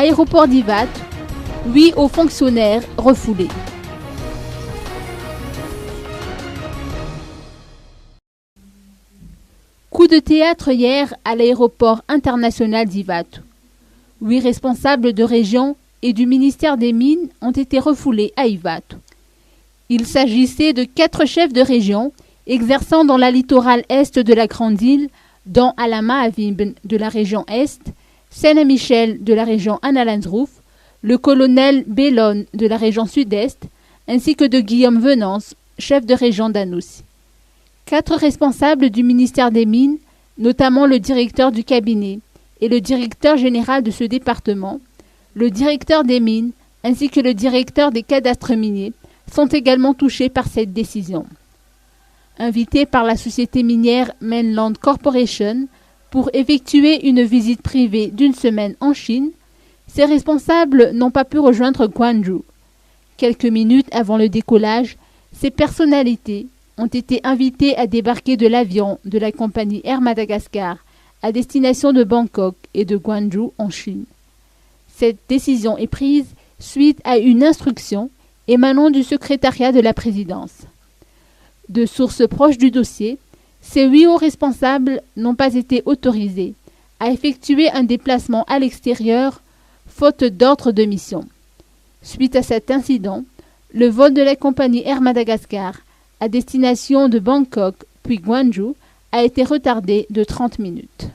Aéroport d'Ivat, 8 hauts fonctionnaires refoulés. Coup de théâtre hier à l'aéroport international d'Ivat. 8 responsables de région et du ministère des Mines ont été refoulés à Ivat. Il s'agissait de 4 chefs de région exerçant dans la littorale est de la Grande Île, dont Alama Avib de la région est, Saint-Michel de la région Anna-Landsroof, le colonel Bellon de la région sud-est, ainsi que de Guillaume Venance, chef de région d'Anoussi. 4 responsables du ministère des Mines, notamment le directeur du cabinet et le directeur général de ce département, le directeur des mines ainsi que le directeur des cadastres miniers, sont également touchés par cette décision. Invités par la société minière Mainland Corporation pour effectuer une visite privée d'une semaine en Chine, ces responsables n'ont pas pu rejoindre Gwangju. Quelques minutes avant le décollage, ces personnalités ont été invitées à débarquer de l'avion de la compagnie Air Madagascar à destination de Bangkok et de Gwangju en Chine. Cette décision est prise suite à une instruction émanant du secrétariat de la présidence. De sources proches du dossier, ces 8 hauts responsables n'ont pas été autorisés à effectuer un déplacement à l'extérieur, faute d'ordre de mission. Suite à cet incident, le vol de la compagnie Air Madagascar à destination de Bangkok puis Gwangju a été retardé de 30 minutes.